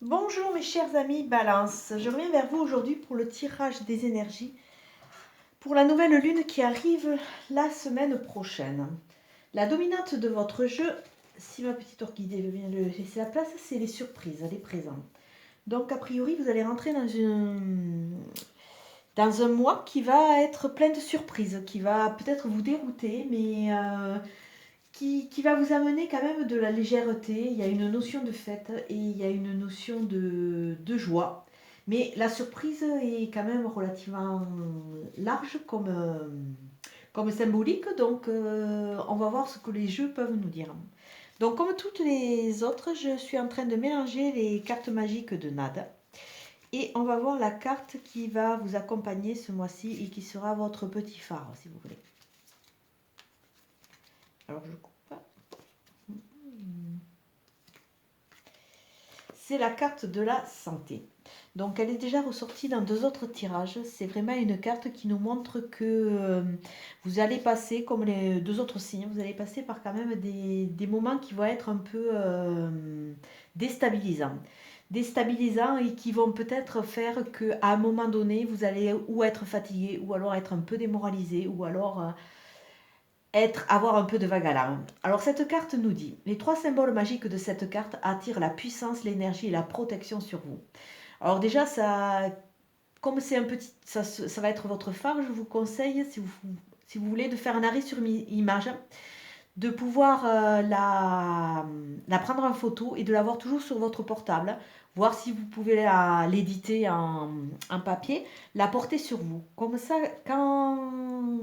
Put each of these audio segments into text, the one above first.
Bonjour mes chers amis Balance, je reviens vers vous aujourd'hui pour le tirage des énergies pour la nouvelle lune qui arrive la semaine prochaine. La dominante de votre jeu, si ma petite orchidée veut bien le laisser la place, c'est les surprises, les présents. Donc a priori vous allez rentrer dans un mois qui va être plein de surprises, qui va peut-être vous dérouter, mais qui va vous amener quand même de la légèreté. Il y a une notion de fête et il y a une notion de joie. Mais la surprise est quand même relativement large comme symbolique, donc on va voir ce que les jeux peuvent nous dire. Donc comme toutes les autres, je suis en train de mélanger les cartes magiques de Nada. Et on va voir la carte qui va vous accompagner ce mois-ci et qui sera votre petit phare, si vous voulez. Alors je coupe. C'est la carte de la santé. Donc elle est déjà ressortie dans deux autres tirages. C'est vraiment une carte qui nous montre que vous allez passer, comme les deux autres signes, vous allez passer par quand même des moments qui vont être un peu déstabilisants. Déstabilisants et qui vont peut-être faire qu'à un moment donné, vous allez ou être fatigué, ou alors être un peu démoralisé, ou alors avoir un peu de vague à l'âme. Alors cette carte nous dit, les trois symboles magiques de cette carte attirent la puissance, l'énergie et la protection sur vous. Alors déjà, comme c'est un petit, ça va être votre phare, je vous conseille, si vous voulez, de faire un arrêt sur image, de pouvoir la prendre en photo et de l'avoir toujours sur votre portable, voir si vous pouvez l'éditer en papier, la porter sur vous. Comme ça, quand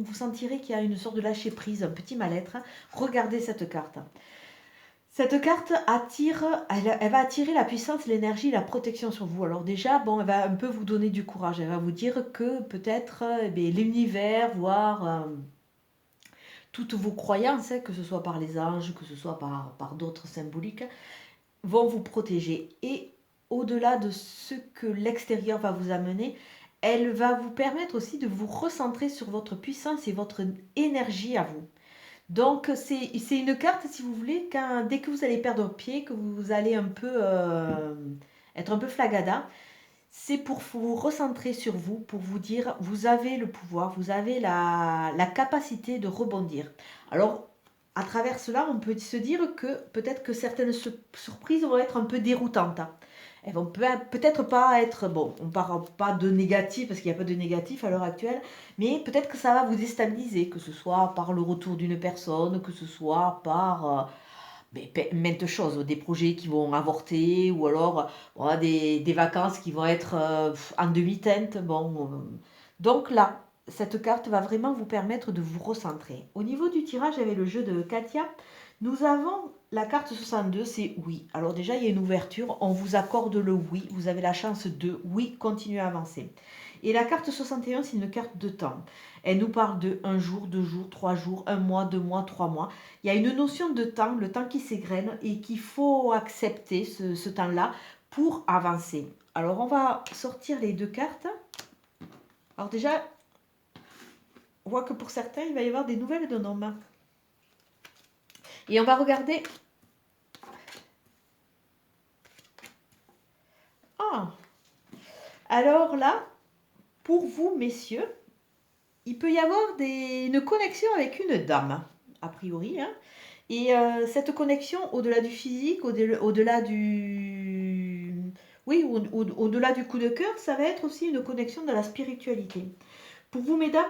vous sentirez qu'il y a une sorte de lâcher prise, un petit mal-être, regardez cette carte. Cette carte attire, elle va attirer la puissance, l'énergie, la protection sur vous. Alors déjà, bon, elle va un peu vous donner du courage. Elle va vous dire que peut-être l'univers, voire toutes vos croyances, que ce soit par les anges, que ce soit par d'autres symboliques, vont vous protéger. Et au-delà de ce que l'extérieur va vous amener, elle va vous permettre aussi de vous recentrer sur votre puissance et votre énergie à vous. Donc c'est une carte, si vous voulez, dès que vous allez perdre pied, que vous allez un peu être un peu flagada, c'est pour vous recentrer sur vous, pour vous dire, vous avez le pouvoir, vous avez la capacité de rebondir. Alors, à travers cela, on peut se dire que peut-être que certaines surprises vont être un peu déroutantes. Elles vont peut-être pas être, bon, on ne parle pas de négatif, parce qu'il n'y a pas de négatif à l'heure actuelle, mais peut-être que ça va vous déstabiliser, que ce soit par le retour d'une personne, que ce soit par maintes choses, des projets qui vont avorter, ou alors voilà, des vacances qui vont être en demi-teinte. Bon, donc là, cette carte va vraiment vous permettre de vous recentrer. Au niveau du tirage avec le jeu de Katia, nous avons la carte 62, c'est oui. Alors déjà, il y a une ouverture, on vous accorde le oui, vous avez la chance de oui, continuer à avancer. Et la carte 61, c'est une carte de temps. Elle nous parle de 1 jour, 2 jours, 3 jours, 1 mois, 2 mois, 3 mois. Il y a une notion de temps, le temps qui s'égrène et qu'il faut accepter ce temps-là pour avancer. Alors on va sortir les deux cartes. Alors déjà, on voit que pour certains, il va y avoir des nouvelles d'un homme. Et on va regarder. Ah, alors là, pour vous, messieurs, il peut y avoir une connexion avec une dame, a priori. Hein. Et cette connexion, au-delà du physique, au-delà du... Oui, au-delà du coup de cœur, ça va être aussi une connexion de la spiritualité. Pour vous, mesdames,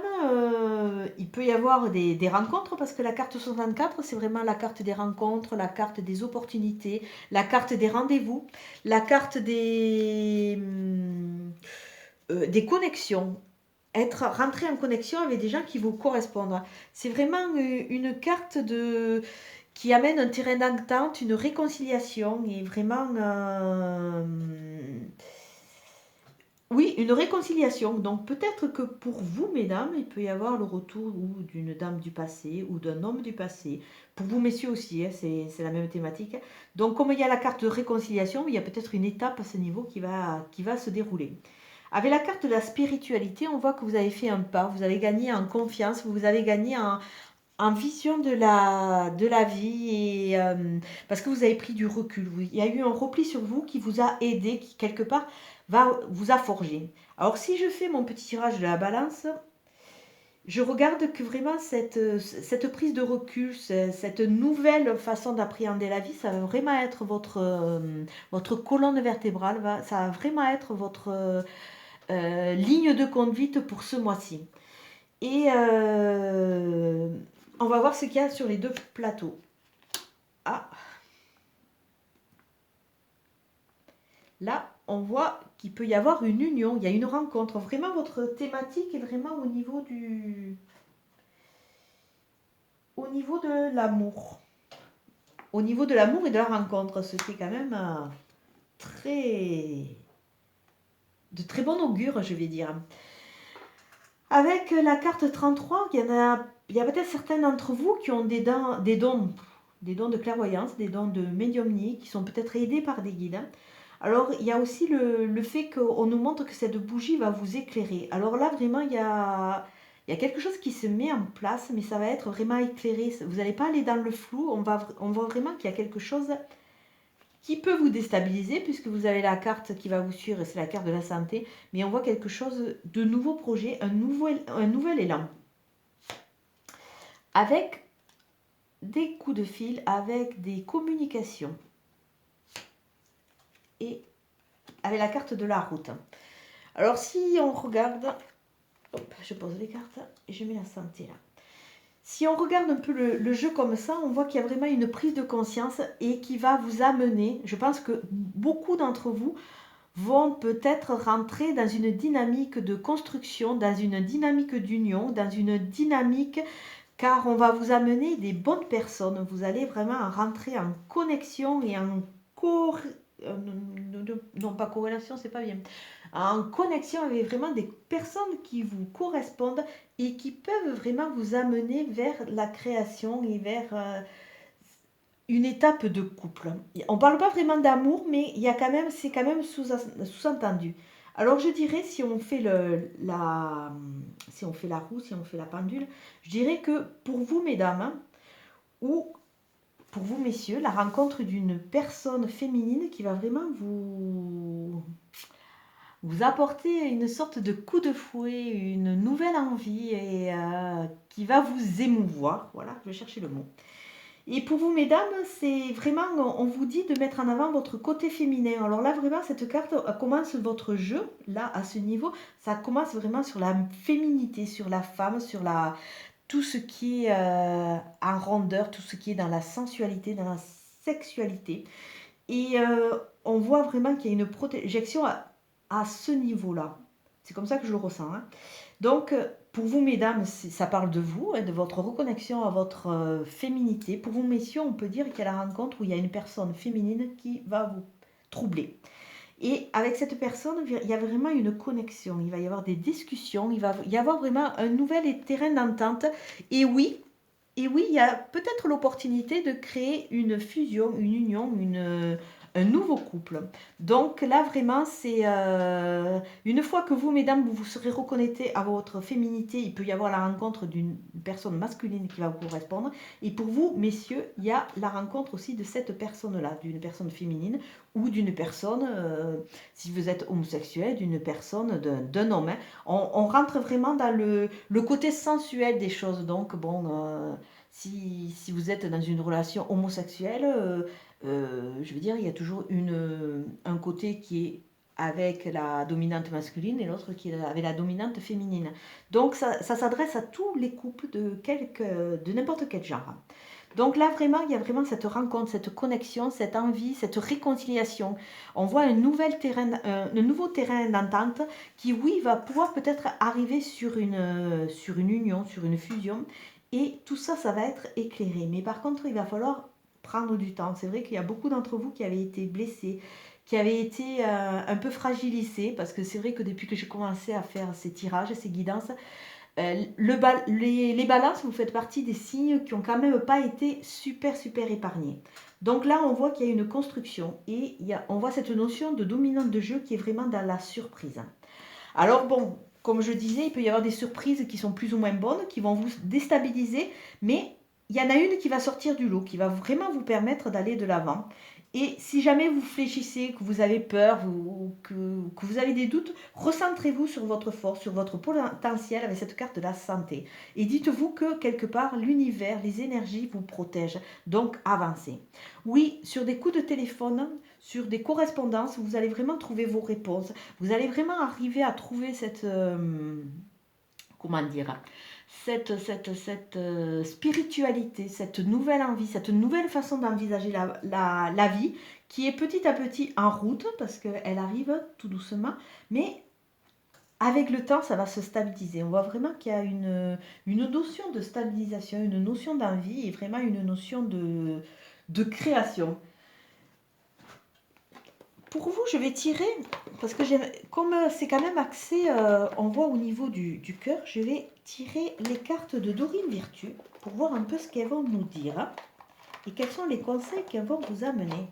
il peut y avoir des rencontres parce que la carte 64, c'est vraiment la carte des rencontres, la carte des opportunités, la carte des rendez-vous, la carte des connexions. Rentrer en connexion avec des gens qui vous correspondent. C'est vraiment une carte qui amène un terrain d'entente, une réconciliation et vraiment oui, une réconciliation. Donc peut-être que pour vous, mesdames, il peut y avoir le retour ou d'une dame du passé ou d'un homme du passé. Pour vous, messieurs aussi, hein, c'est la même thématique. Donc comme il y a la carte de réconciliation, il y a peut-être une étape à ce niveau qui va se dérouler. Avec la carte de la spiritualité, on voit que vous avez fait un pas, vous avez gagné en confiance, vous avez gagné en vision de la vie, et parce que vous avez pris du recul. Il y a eu un repli sur vous qui vous a aidé, qui quelque part vous a forgé. Alors si je fais mon petit tirage de la balance, je regarde que vraiment cette prise de recul, cette nouvelle façon d'appréhender la vie, ça va vraiment être votre colonne vertébrale, ça va vraiment être votre ligne de conduite pour ce mois-ci. Et on va voir ce qu'il y a sur les deux plateaux. Ah, là, on voit qu'il peut y avoir une union, il y a une rencontre. Vraiment, votre thématique est vraiment au niveau de l'amour. Au niveau de l'amour et de la rencontre, ce qui est quand même de très bon augure, je vais dire. Avec la carte 33, il y a peut-être certains d'entre vous qui ont des dons de clairvoyance, des dons de médiumnie, qui sont peut-être aidés par des guides. Alors, il y a aussi le fait qu'on nous montre que cette bougie va vous éclairer. Alors là, vraiment, il y a quelque chose qui se met en place, mais ça va être vraiment éclairé. Vous n'allez pas aller dans le flou. On voit vraiment qu'il y a quelque chose qui peut vous déstabiliser, puisque vous avez la carte qui va vous suivre, et c'est la carte de la santé. Mais on voit quelque chose de nouveau projet, un nouvel élan. Avec des coups de fil, avec des communications. Et avec la carte de la route. Alors si on regarde, hop, je pose les cartes et je mets la santé là. Si on regarde un peu le jeu comme ça, on voit qu'il y a vraiment une prise de conscience et qui va vous amener, je pense que beaucoup d'entre vous vont peut-être rentrer dans une dynamique de construction, dans une dynamique d'union, dans une dynamique, car on va vous amener des bonnes personnes. Vous allez vraiment rentrer en connexion et en non, pas corrélation, c'est pas bien. En connexion avec vraiment des personnes qui vous correspondent et qui peuvent vraiment vous amener vers la création et vers une étape de couple. On parle pas vraiment d'amour, mais c'est quand même sous-entendu. Alors je dirais, si on fait la roue, si on fait la pendule, je dirais que pour vous, mesdames, hein, ou pour vous, messieurs, la rencontre d'une personne féminine qui va vraiment vous apporter une sorte de coup de fouet, une nouvelle envie, et qui va vous émouvoir. Voilà, je vais chercher le mot. Et pour vous, mesdames, c'est vraiment, on vous dit de mettre en avant votre côté féminin. Alors là, vraiment, cette carte commence votre jeu, là, à ce niveau. Ça commence vraiment sur la féminité, sur la femme, sur tout ce qui est en rondeur, tout ce qui est dans la sensualité, dans la sexualité. Et on voit vraiment qu'il y a une projection à ce niveau-là. C'est comme ça que je le ressens. Hein. Donc, pour vous, mesdames, ça parle de vous, de votre reconnexion à votre féminité. Pour vous, messieurs, on peut dire qu'il y a la rencontre où il y a une personne féminine qui va vous troubler. Et avec cette personne, il y a vraiment une connexion. Il va y avoir des discussions, il va y avoir vraiment un nouvel terrain d'entente. Et oui, il y a peut-être l'opportunité de créer une fusion, une union, un nouveau couple. Donc là, vraiment, c'est une fois que vous, mesdames, vous serez reconnectées à votre féminité, il peut y avoir la rencontre d'une personne masculine qui va vous correspondre. Et pour vous, messieurs, il y a la rencontre aussi de cette personne-là, d'une personne féminine ou d'une personne, si vous êtes homosexuel, d'une personne, d'un homme. Hein. On rentre vraiment dans le côté sensuel des choses. Donc, bon, si vous êtes dans une relation homosexuelle, je veux dire, il y a toujours un côté qui est avec la dominante masculine et l'autre qui est avec la dominante féminine. Donc ça s'adresse à tous les couples de n'importe quel genre. Donc là, vraiment, il y a vraiment cette rencontre, cette connexion, cette envie, cette réconciliation. On voit un nouveau terrain d'entente qui, oui, va pouvoir peut-être arriver sur une union, sur une fusion. Et tout ça, ça va être éclairé. Mais par contre, il va falloir prendre du temps. C'est vrai qu'il y a beaucoup d'entre vous qui avaient été blessés, qui avaient été un peu fragilisés, parce que c'est vrai que depuis que j'ai commencé à faire ces tirages, ces guidances, les balances, vous faites partie des signes qui n'ont quand même pas été super épargnés. Donc là, on voit qu'il y a une construction et on voit cette notion de dominante de jeu qui est vraiment dans la surprise. Alors bon, comme je disais, il peut y avoir des surprises qui sont plus ou moins bonnes, qui vont vous déstabiliser, mais il y en a une qui va sortir du lot, qui va vraiment vous permettre d'aller de l'avant. Et si jamais vous fléchissez, que vous avez peur ou que vous avez des doutes, recentrez-vous sur votre force, sur votre potentiel avec cette carte de la santé. Et dites-vous que quelque part, l'univers, les énergies vous protègent. Donc avancez. Oui, sur des coups de téléphone, sur des correspondances, vous allez vraiment trouver vos réponses. Vous allez vraiment arriver à trouver cette... comment dire, cette spiritualité, cette nouvelle envie, cette nouvelle façon d'envisager la vie qui est petit à petit en route parce qu'elle arrive tout doucement, mais avec le temps, ça va se stabiliser. On voit vraiment qu'il y a une notion de stabilisation, une notion d'envie et vraiment une notion de création. Pour vous, je vais tirer, parce que comme c'est quand même axé, on voit au niveau du cœur, je vais tirer les cartes de Dorine Virtue pour voir un peu ce qu'elles vont nous dire hein, et quels sont les conseils qu'elles vont vous amener.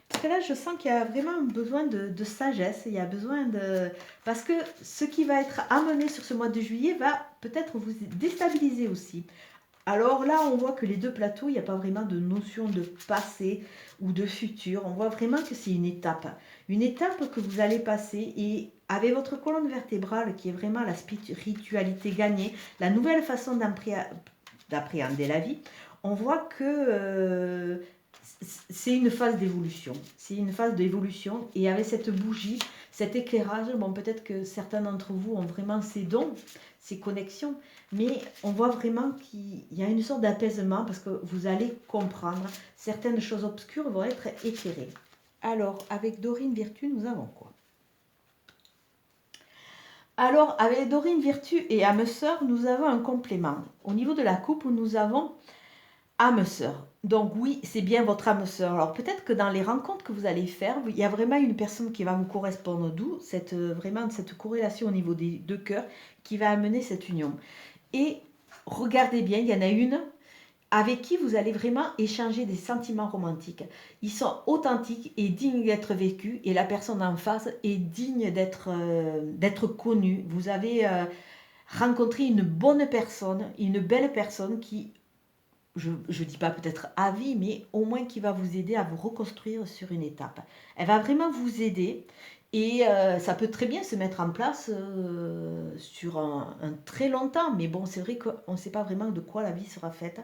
Parce que là, je sens qu'il y a vraiment un besoin de sagesse, il y a besoin de... Parce que ce qui va être amené sur ce mois de juillet va peut-être vous déstabiliser aussi. Alors là, on voit que les deux plateaux, il n'y a pas vraiment de notion de passé ou de futur. On voit vraiment que c'est une étape. Une étape que vous allez passer et avec votre colonne vertébrale qui est vraiment la spiritualité gagnée, la nouvelle façon d'appréhender la vie, on voit que c'est une phase d'évolution. C'est une phase d'évolution et avec cette bougie, cet éclairage, bon peut-être que certains d'entre vous ont vraiment ces dons, ces connexions, mais on voit vraiment qu'il y a une sorte d'apaisement parce que vous allez comprendre, certaines choses obscures vont être éclairées. Alors, avec Dorine Virtue, nous avons quoi? Alors, avec Dorine Virtue et âme sœur, nous avons un complément. Au niveau de la coupe, nous avons âme sœur. Donc oui, c'est bien votre âme sœur. Alors peut-être que dans les rencontres que vous allez faire, il y a vraiment une personne qui va vous correspondre, d'où vraiment cette corrélation au niveau des deux cœurs qui va amener cette union. Et regardez bien, il y en a une avec qui vous allez vraiment échanger des sentiments romantiques. Ils sont authentiques et dignes d'être vécus et la personne en face est digne d'être connue. Vous avez rencontré une bonne personne, une belle personne qui, je ne dis pas peut-être à vie, mais au moins qui va vous aider à vous reconstruire sur une étape. Elle va vraiment vous aider et ça peut très bien se mettre en place sur un très long temps. Mais bon, c'est vrai qu'on ne sait pas vraiment de quoi la vie sera faite.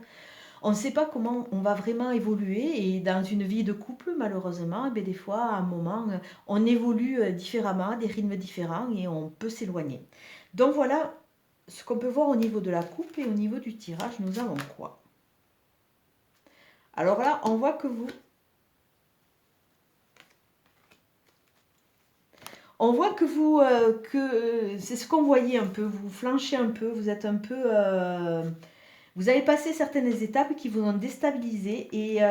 On ne sait pas comment on va vraiment évoluer et dans une vie de couple, malheureusement, des fois, à un moment, on évolue différemment, à des rythmes différents et on peut s'éloigner. Donc voilà ce qu'on peut voir au niveau de la coupe et au niveau du tirage, nous avons quoi? Alors là, on voit que vous... On voit que vous... c'est ce qu'on voyait un peu, vous flanchez un peu, vous êtes un peu... vous avez passé certaines étapes qui vous ont déstabilisé et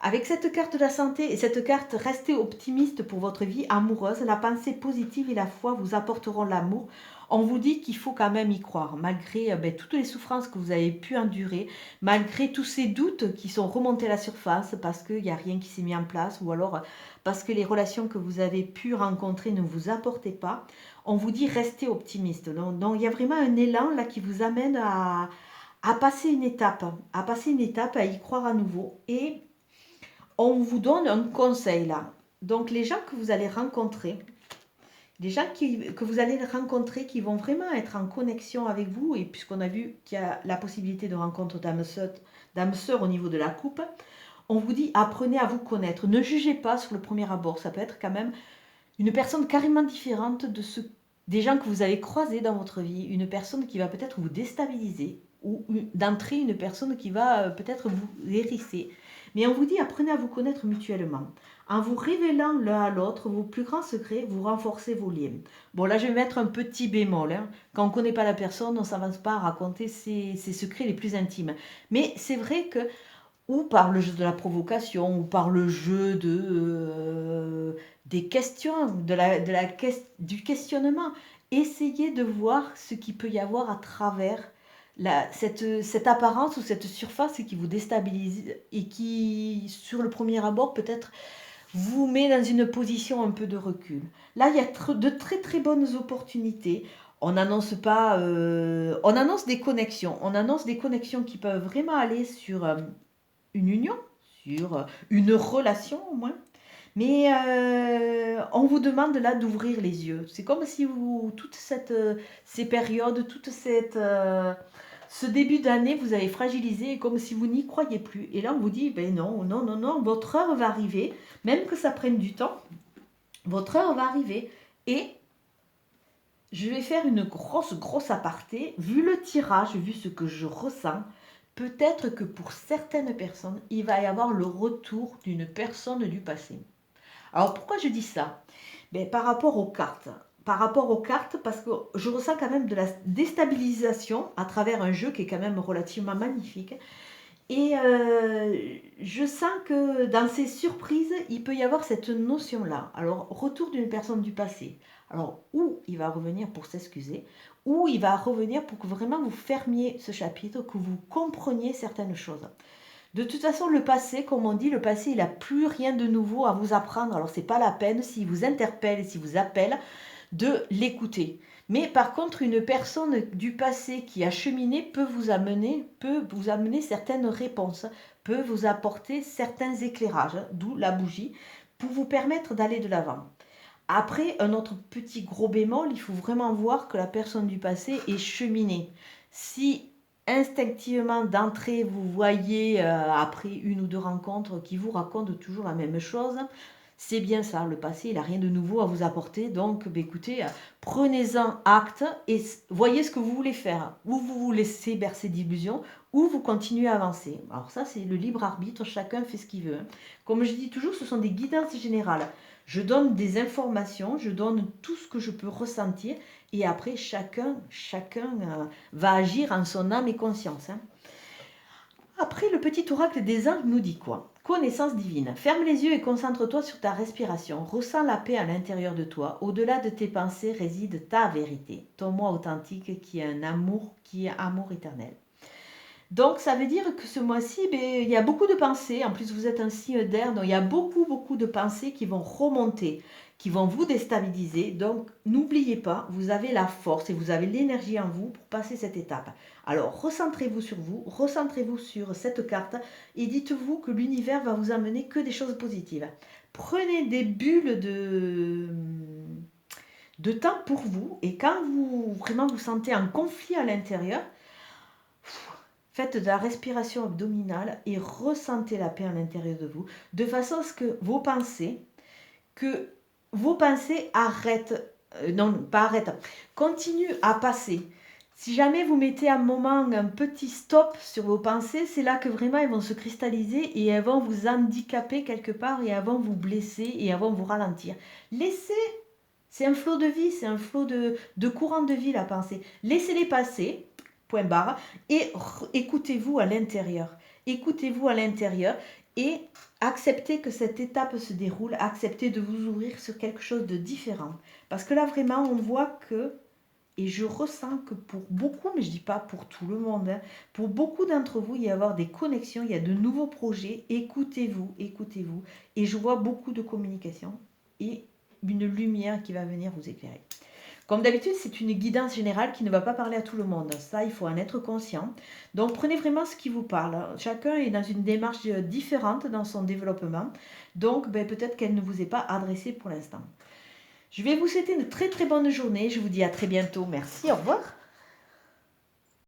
avec cette carte de la santé et cette carte restez optimiste pour votre vie amoureuse, la pensée positive et la foi vous apporteront l'amour. On vous dit qu'il faut quand même y croire, malgré toutes les souffrances que vous avez pu endurer, malgré tous ces doutes qui sont remontés à la surface parce qu'il n'y a rien qui s'est mis en place ou alors parce que les relations que vous avez pu rencontrer ne vous apportaient pas. On vous dit restez optimiste. Donc il y a vraiment un élan là qui vous amène à passer une étape, à y croire à nouveau. Et on vous donne un conseil là. Donc les gens que vous allez rencontrer, les gens que vous allez rencontrer qui vont vraiment être en connexion avec vous, et puisqu'on a vu qu'il y a la possibilité de rencontre d'âme sœur au niveau de la coupe, on vous dit apprenez à vous connaître. Ne jugez pas sur le premier abord. Ça peut être quand même une personne carrément différente des gens que vous avez croisés dans votre vie. Une personne qui va peut-être vous déstabiliser ou d'entrée une personne qui va peut-être vous hérisser. Mais on vous dit apprenez à vous connaître mutuellement. En vous révélant l'un à l'autre vos plus grands secrets, vous renforcez vos liens. Bon, là, je vais mettre un petit bémol. Hein. Quand on ne connaît pas la personne, on ne s'avance pas à raconter ses secrets les plus intimes. Mais c'est vrai que, ou par le jeu de la provocation, ou par le jeu des questions, du questionnement, essayez de voir ce qu'il peut y avoir à travers cette apparence ou cette surface qui vous déstabilise et qui, sur le premier abord, peut-être vous met dans une position un peu de recul. Là, il y a de très très bonnes opportunités. On n'annonce pas, on annonce des connexions. On annonce des connexions qui peuvent vraiment aller sur une union, sur une relation au moins. Mais on vous demande là d'ouvrir les yeux. C'est comme si vous, ces périodes, ce début d'année, vous avez fragilisé comme si vous n'y croyez plus. Et là, on vous dit, ben non, non, non, non, votre heure va arriver, même que ça prenne du temps, votre heure va arriver. Et je vais faire une grosse aparté. Vu le tirage, vu ce que je ressens, peut-être que pour certaines personnes, il va y avoir le retour d'une personne du passé. Alors pourquoi je dis ça? Ben, par rapport aux cartes. Par rapport aux cartes, parce que je ressens quand même de la déstabilisation à travers un jeu qui est quand même relativement magnifique. Et je sens que dans ces surprises, il peut y avoir cette notion-là. Alors, retour d'une personne du passé. Alors, ou il va revenir pour s'excuser, ou il va revenir pour que vraiment vous fermiez ce chapitre, que vous compreniez certaines choses. De toute façon, le passé, comme on dit, le passé, il n'a plus rien de nouveau à vous apprendre. Alors, c'est pas la peine, s'il vous interpelle, s'il vous appelle, de l'écouter. Mais par contre, une personne du passé qui a cheminé peut vous amener certaines réponses, peut vous apporter certains éclairages, d'où la bougie, pour vous permettre d'aller de l'avant. Après, un autre petit gros bémol, il faut vraiment voir que la personne du passé est cheminée. Si instinctivement d'entrée vous voyez après une ou deux rencontres qui vous racontent toujours la même chose, c'est bien ça, le passé il n'a rien de nouveau à vous apporter, donc écoutez, prenez-en acte et voyez ce que vous voulez faire, ou vous vous laissez bercer d'illusions, ou vous continuez à avancer. Alors ça c'est le libre arbitre, chacun fait ce qu'il veut. Comme je dis toujours, ce sont des guidances générales. Je donne des informations, je donne tout ce que je peux ressentir, et après, chacun va agir en son âme et conscience. Après, le petit oracle des anges nous dit quoi? Connaissance divine. Ferme les yeux et concentre-toi sur ta respiration. Ressens la paix à l'intérieur de toi. Au-delà de tes pensées réside ta vérité. Ton moi authentique qui est amour éternel. Donc, ça veut dire que ce mois-ci, il y a beaucoup de pensées. En plus, vous êtes un signe d'air, donc il y a beaucoup de pensées qui vont remonter, qui vont vous déstabiliser. Donc, n'oubliez pas, vous avez la force et vous avez l'énergie en vous pour passer cette étape. Alors, recentrez-vous sur cette carte et dites-vous que l'univers va vous amener que des choses positives. Prenez des bulles de temps pour vous et quand vous sentez un conflit à l'intérieur, faites de la respiration abdominale et ressentez la paix à l'intérieur de vous, de façon à ce que vos pensées arrêtent, non pas arrêtent, continuent à passer. Si jamais vous mettez un moment, un petit stop sur vos pensées, c'est là que vraiment elles vont se cristalliser et elles vont vous handicaper quelque part et elles vont vous blesser et elles vont vous ralentir. Laissez, c'est un flot de vie, c'est un flot de courant de vie la pensée. Laissez-les passer. Point barre, et écoutez-vous à l'intérieur. Écoutez-vous à l'intérieur et acceptez que cette étape se déroule, acceptez de vous ouvrir sur quelque chose de différent. Parce que là, vraiment, on voit que, et je ressens que pour beaucoup, mais je ne dis pas pour tout le monde, hein, pour beaucoup d'entre vous, il y a avoir des connexions, il y a de nouveaux projets. Écoutez-vous, écoutez-vous. Et je vois beaucoup de communication et une lumière qui va venir vous éclairer. Comme d'habitude, c'est une guidance générale qui ne va pas parler à tout le monde. Ça, il faut en être conscient. Donc, prenez vraiment ce qui vous parle. Chacun est dans une démarche différente dans son développement. Donc, peut-être qu'elle ne vous est pas adressée pour l'instant. Je vais vous souhaiter une très très bonne journée. Je vous dis à très bientôt. Merci, au revoir.